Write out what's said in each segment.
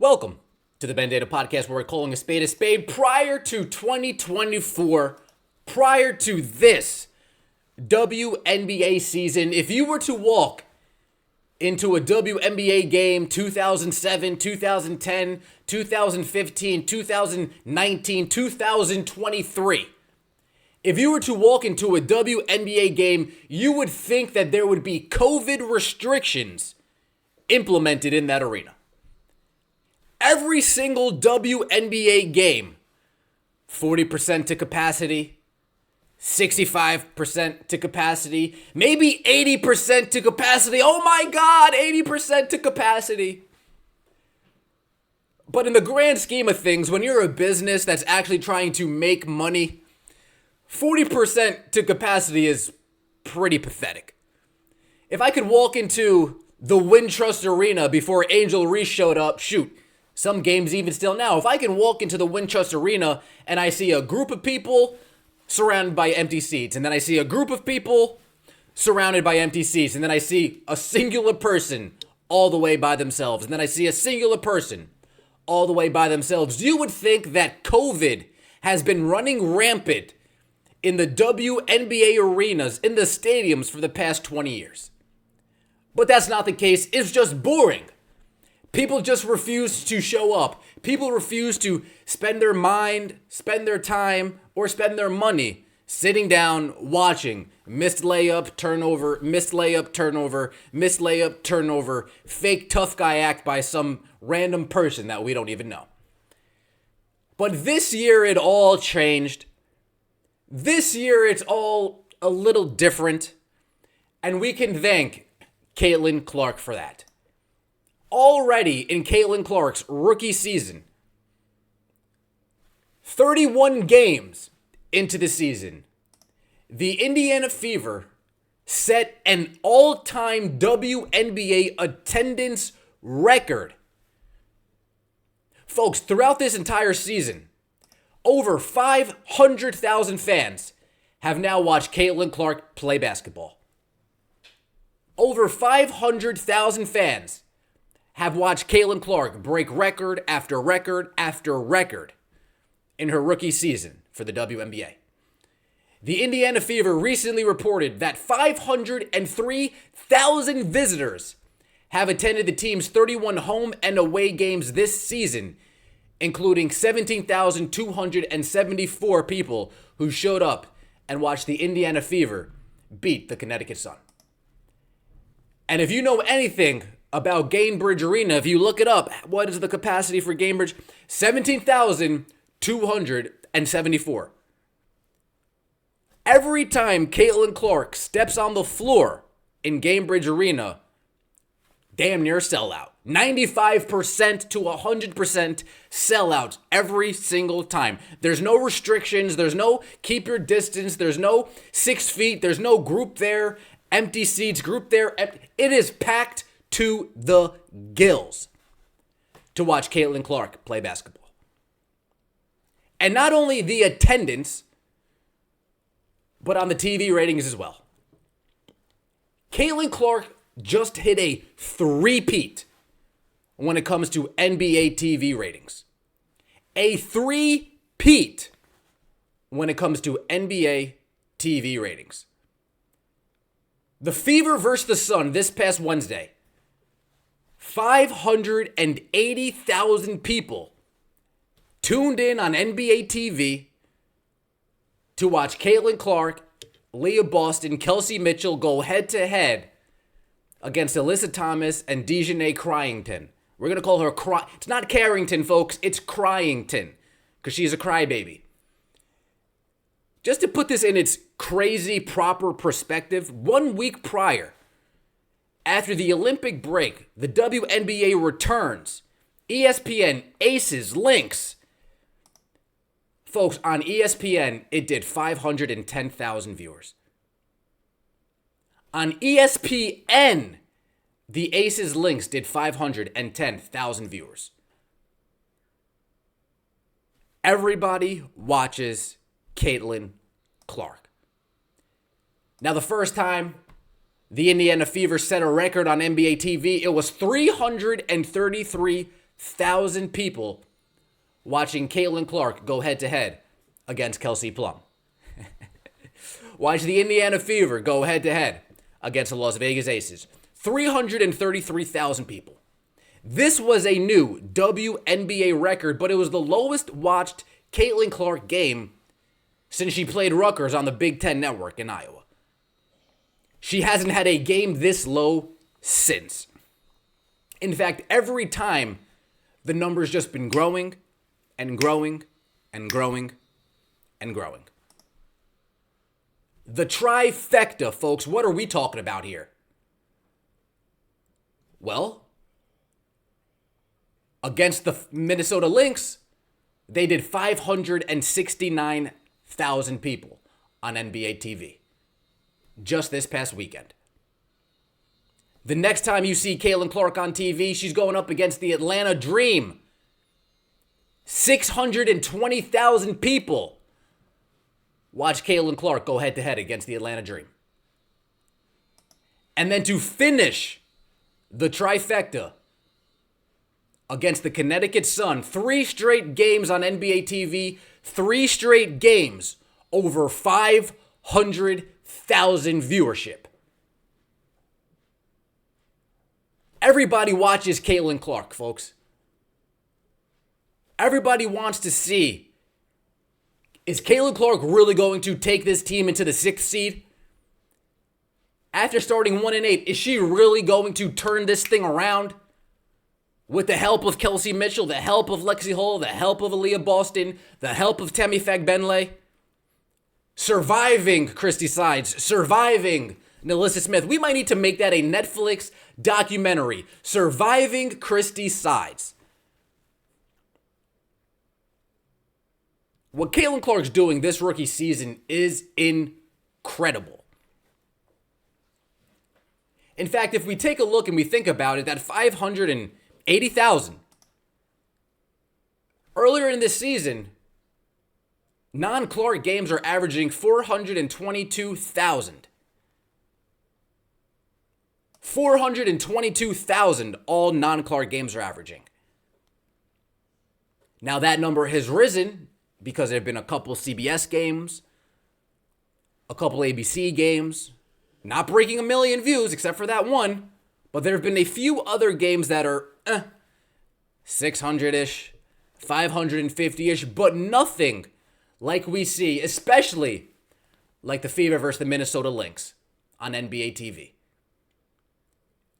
Welcome to the Ben Data Podcast, where we're calling a spade prior to 2024, prior to this WNBA season. If you were to walk into a WNBA game 2007, 2010, 2015, 2019, 2023, if you were to walk into a WNBA game, you would think that there would be COVID restrictions implemented in that arena. Every single WNBA game, 40% to capacity, 65% to capacity, maybe 80% to capacity. Oh my God, 80% to capacity. But in the grand scheme of things, when you're a business that's actually trying to make money, 40% to capacity is pretty pathetic. If I could walk into the Wintrust Arena before Angel Reese showed up, shoot, some games even still now, if I can walk into the Wintrust Arena and I see a group of people surrounded by empty seats, and then I see a group of people surrounded by empty seats, and then I see a singular person all the way by themselves, and then I see a singular person all the way by themselves, you would think that COVID has been running rampant in the WNBA arenas, in the stadiums for the past 20 years. But that's not the case. It's just boring. People just refuse to show up. People refuse to spend their mind, spend their time, or spend their money sitting down watching missed layup, turnover, missed layup, turnover, missed layup, turnover, fake tough guy act by some random person that we don't even know. But this year it all changed. This year it's all a little different, and we can thank Caitlin Clark for that. Already in Caitlin Clark's rookie season, 31 games into the season, the Indiana Fever set an all-time WNBA attendance record. Folks, throughout this entire season, over 500,000 fans have now watched Caitlin Clark play basketball. Over 500,000 fans have watched Caitlin Clark break record after record after record in her rookie season for the WNBA. The Indiana Fever recently reported that 503,000 visitors have attended the team's 31 home and away games this season, including 17,274 people who showed up and watched the Indiana Fever beat the Connecticut Sun. And if you know anything about Gainbridge Arena, if you look it up, what is the capacity for Gainbridge? 17,274. Every time Caitlin Clark steps on the floor in Gainbridge Arena, damn near sellout. 95% to 100% sellout every single time. There's no restrictions. There's no keep your distance. There's no 6 feet. There's no group there, empty seats, group there. It is packed to the gills to watch Caitlin Clark play basketball. And not only the attendance, but on the TV ratings as well. Caitlin Clark just hit a three-peat when it comes to NBA TV ratings. A three-peat when it comes to NBA TV ratings. The Fever versus the Sun this past Wednesday, 580,000 people tuned in on NBA TV to watch Caitlin Clark, Leah Boston, Kelsey Mitchell go head-to-head against Alyssa Thomas and Dejanay Cryington. We're going to call her It's not Carrington, folks. It's Cryington because she's a crybaby. Just to put this in its crazy, proper perspective, 1 week prior, after the Olympic break, the WNBA returns. ESPN, Aces, Lynx. Folks, on ESPN, it did 510,000 viewers. On ESPN, the Aces Lynx did 510,000 viewers. Everybody watches Caitlin Clark. Now, the first time the Indiana Fever set a record on NBA TV, it was 333 300,000 people watching Caitlin Clark go head-to-head against Kelsey Plum. Watch the Indiana Fever go head-to-head against the Las Vegas Aces. 333,000 people. This was a new WNBA record, but it was the lowest watched Caitlin Clark game since she played Rutgers on the Big Ten Network in Iowa. She hasn't had a game this low since. In fact, every time the number's just been growing and growing and growing and growing. The trifecta, folks, what are we talking about here? Well, against the Minnesota Lynx, they did 569,000 people on NBA TV just this past weekend. The next time you see Caitlin Clark on TV, she's going up against the Atlanta Dream. 620,000 people watch Caitlin Clark go head-to-head against the Atlanta Dream. And then to finish the trifecta against the Connecticut Sun, 3 straight games on NBA TV, 3 straight games, over 500,000 viewership. Everybody watches Caitlin Clark, folks. Everybody wants to see, is Caitlin Clark really going to take this team into the 6th seed? After starting 1-8, is she really going to turn this thing around? With the help of Kelsey Mitchell, the help of Lexi Hull, the help of Aaliyah Boston, the help of Tammy Fagbenle? Surviving Christy Sides, surviving Nalissa Smith. We might need to make that a Netflix documentary. Surviving Christy Sides. What Caitlin Clark's doing this rookie season is incredible. In fact, if we take a look and we think about it, that 580,000. Earlier in this season, non-Clark games are averaging 422,000. 422,000 all non-Clark games are averaging. Now that number has risen because there have been a couple CBS games, a couple ABC games, not breaking 1 million views except for that one, but there have been a few other games that are 600-ish, 550-ish, but nothing like we see, especially like the Fever versus the Minnesota Lynx on NBA TV.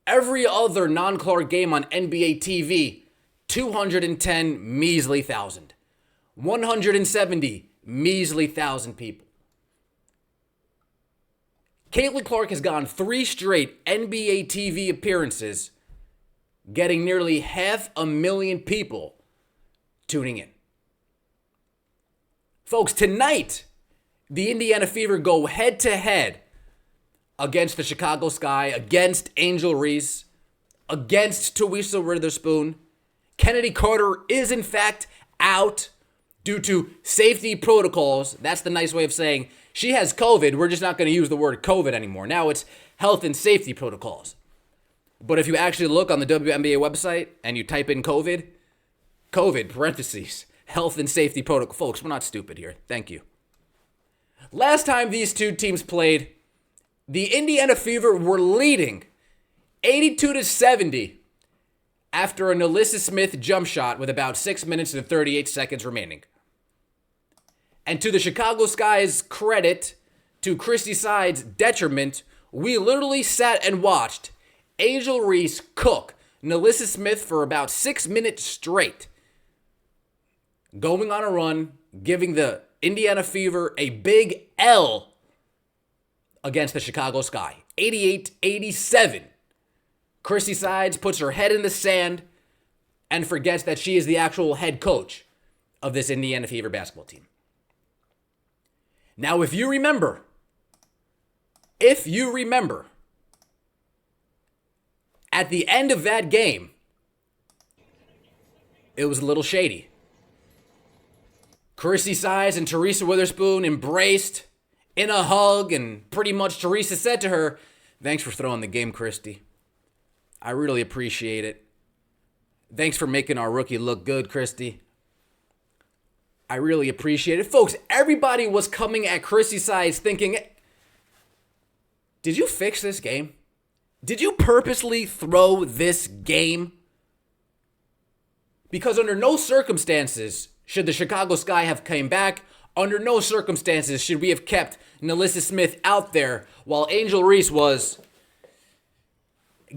Every other non-Clark game on NBA TV, 210 measly thousand. 170 measly thousand people. Caitlin Clark has gone 3 straight NBA TV appearances, getting nearly 500,000 people tuning in. Folks, tonight, the Indiana Fever go head-to-head against the Chicago Sky, against Angel Reese, against Teresa Witherspoon. Kennedy Carter is, in fact, out due to safety protocols. That's the nice way of saying she has COVID. We're just not going to use the word COVID anymore. Now it's health and safety protocols. But if you actually look on the WNBA website and you type in COVID, parentheses, health and safety protocol. Folks, we're not stupid here. Thank you. Last time these two teams played, the Indiana Fever were leading 82-70 after a Nalissa Smith jump shot with about 6 minutes and 38 seconds remaining. And to the Chicago Sky's credit, to Christy Sides' detriment, we literally sat and watched Angel Reese cook Nalissa Smith for about 6 minutes straight, going on a run, giving the Indiana Fever a big L against the Chicago Sky. 88-87. Christy Sides puts her head in the sand and forgets that she is the actual head coach of this Indiana Fever basketball team. Now, if you remember, at the end of that game, it was a little shady. Christy Sides and Teresa Witherspoon embraced in a hug, and pretty much Teresa said to her, "Thanks for throwing the game, Christy. I really appreciate it. Thanks for making our rookie look good, Christy. I really appreciate it. Folks, everybody was coming at Christy's sides thinking, did you fix this game? Did you purposely throw this game? Because under no circumstances should the Chicago Sky have came back. Under no circumstances should we have kept NaLyssa Smith out there while Angel Reese was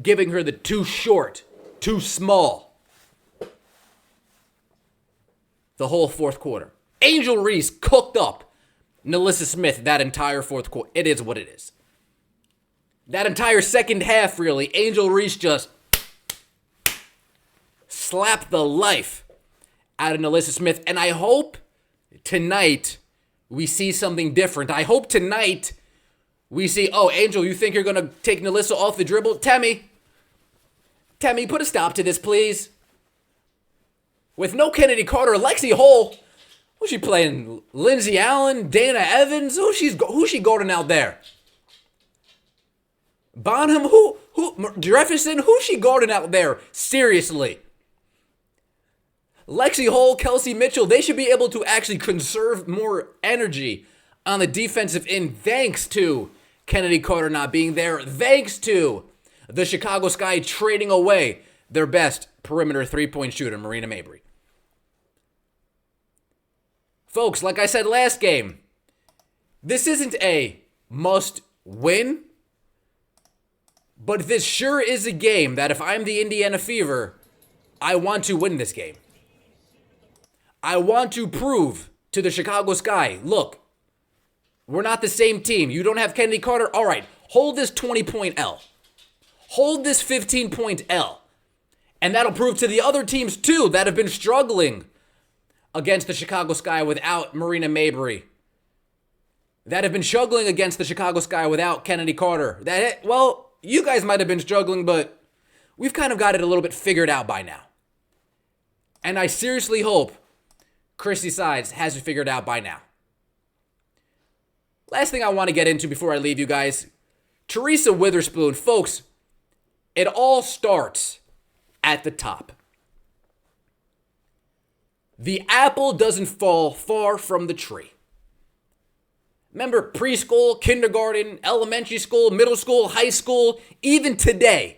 giving her the too short, too small the whole fourth quarter. Angel Reese cooked up NaLyssa Smith that entire fourth quarter. It is what it is. That entire second half, really, Angel Reese just slapped the life out of NaLyssa Smith. And I hope tonight we see something different. I hope tonight we see, oh, Angel, you think you're going to take NaLyssa off the dribble? Temmie, put a stop to this, please. With no Kennedy Carter, Lexi Hole, who's she playing? Lindsay Allen, Dana Evans? Who's she guarding out there? Bonham? Who? Jefferson? Who's she guarding out there? Seriously. Lexi Hole, Kelsey Mitchell, they should be able to actually conserve more energy on the defensive end thanks to Kennedy Carter not being there, thanks to the Chicago Sky trading away their best perimeter three-point shooter, Marina Mabrey. Folks, like I said last game, this isn't a must-win, but this sure is a game that if I'm the Indiana Fever, I want to win this game. I want to prove to the Chicago Sky, look, we're not the same team. You don't have Kennedy Carter? All right, hold this 20-point L. Hold this 15-point L. And that'll prove to the other teams, too, that have been struggling against the Chicago Sky without Marina Mabrey. That have been struggling against the Chicago Sky without Kennedy Carter. Well, you guys might have been struggling, but we've kind of got it a little bit figured out by now. And I seriously hope Christy Sides has it figured out by now. Last thing I want to get into before I leave you guys. Teresa Witherspoon. Folks, it all starts at the top. The apple doesn't fall far from the tree. Remember preschool, kindergarten, elementary school, middle school, high school, even today.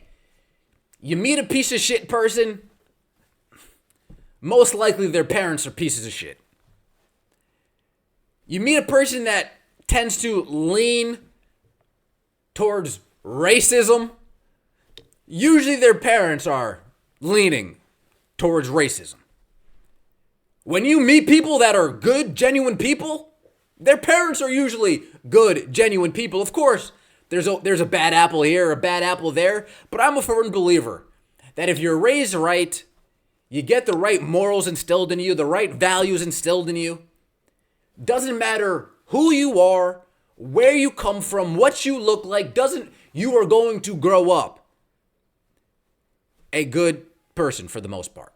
You meet a piece of shit person, most likely their parents are pieces of shit. You meet a person that tends to lean towards racism, usually their parents are leaning towards racism. When you meet people that are good, genuine people, their parents are usually good, genuine people. Of course, there's a bad apple here, a bad apple there, but I'm a firm believer that if you're raised right, you get the right morals instilled in you, the right values instilled in you. Doesn't matter who you are, where you come from, what you look like, you are going to grow up a good person for the most part.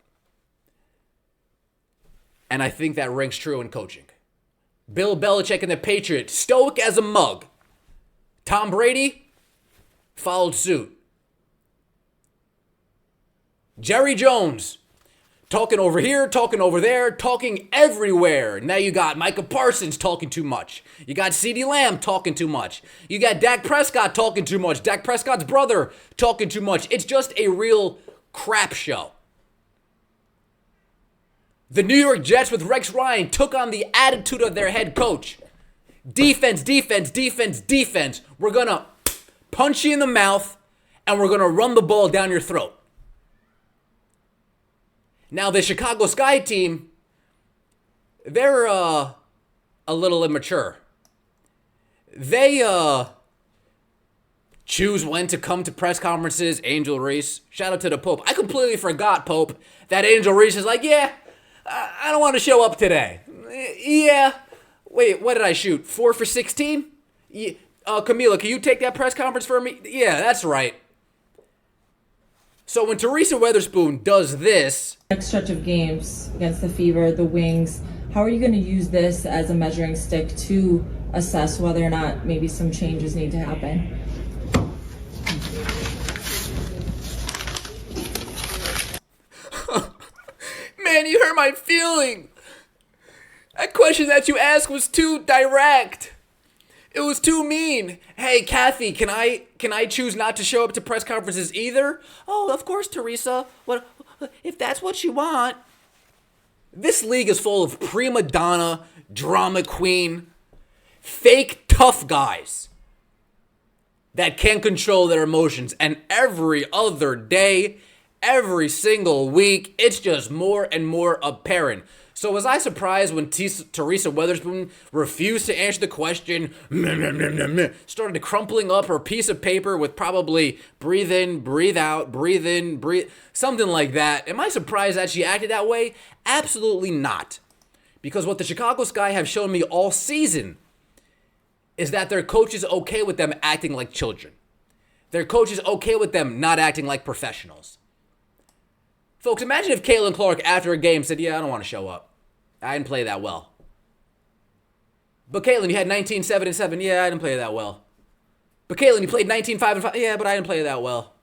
And I think that rings true in coaching. Bill Belichick and the Patriots, stoic as a mug. Tom Brady followed suit. Jerry Jones, talking over here, talking over there, talking everywhere. Now you got Micah Parsons talking too much. You got CeeDee Lamb talking too much. You got Dak Prescott talking too much. Dak Prescott's brother talking too much. It's just a real crap show. The New York Jets with Rex Ryan took on the attitude of their head coach. Defense, defense, defense, defense. We're going to punch you in the mouth and we're going to run the ball down your throat. Now, the Chicago Sky team, they're a little immature. They choose when to come to press conferences. Angel Reese, shout out to the Pope. I completely forgot, Pope, that Angel Reese is like, yeah, I don't want to show up today. Yeah. Wait, what did I shoot? 4 for 16? Yeah. Camila, can you take that press conference for me? Yeah, that's right. So when Teresa Witherspoon does this... Next stretch of games against the Fever, the Wings, how are you going to use this as a measuring stick to assess whether or not maybe some changes need to happen? man, you hurt my feeling. That question that you asked was too direct. It was too mean. Hey, Kathy, can I choose not to show up to press conferences either? Oh, of course, Teresa. What if that's what you want? This league is full of prima donna, drama queen, fake tough guys that can't control their emotions. And every other day, every single week, it's just more and more apparent. So was I surprised when Teresa Weatherspoon refused to answer the question, started crumpling up her piece of paper with probably breathe in, breathe out, breathe in, breathe, something like that? Am I surprised that she acted that way? Absolutely not. Because what the Chicago Sky have shown me all season is that their coach is okay with them acting like children. Their coach is okay with them not acting like professionals. Folks, imagine if Caitlin Clark after a game said, yeah, I don't want to show up. I didn't play that well. But Caitlin, you had 19, 7, and 7. Yeah, I didn't play that well. But Caitlin, you played 19, 5, and 5. Yeah, but I didn't play that well.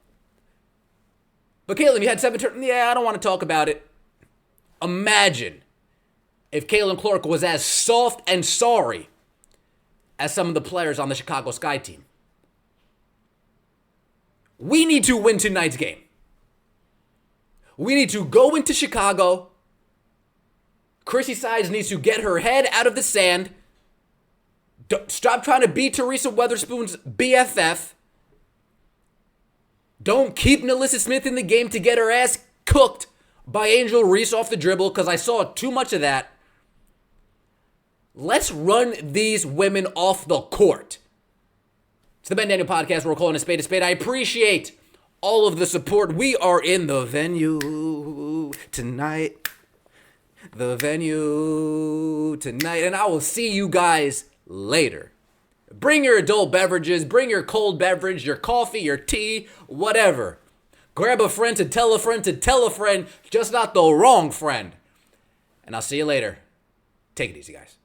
But Caitlin, you had 7 turns. Yeah, I don't want to talk about it. Imagine if Caitlin Clark was as soft and sorry as some of the players on the Chicago Sky team. We need to win tonight's game. We need to go into Chicago. Chrissy Sides needs to get her head out of the sand. Stop trying to be Teresa Weatherspoon's BFF. Don't keep Nalissa Smith in the game to get her ass cooked by Angel Reese off the dribble, because I saw too much of that. Let's run these women off the court. It's the Ben Daniel Podcast. We're calling a spade a spade. I appreciate all of the support. We are in the venue tonight. The venue tonight. And I will see you guys later. Bring your adult beverages. Bring your cold beverage, your coffee, your tea, whatever. Grab a friend to tell a friend to tell a friend, just not the wrong friend. And I'll see you later. Take it easy, guys.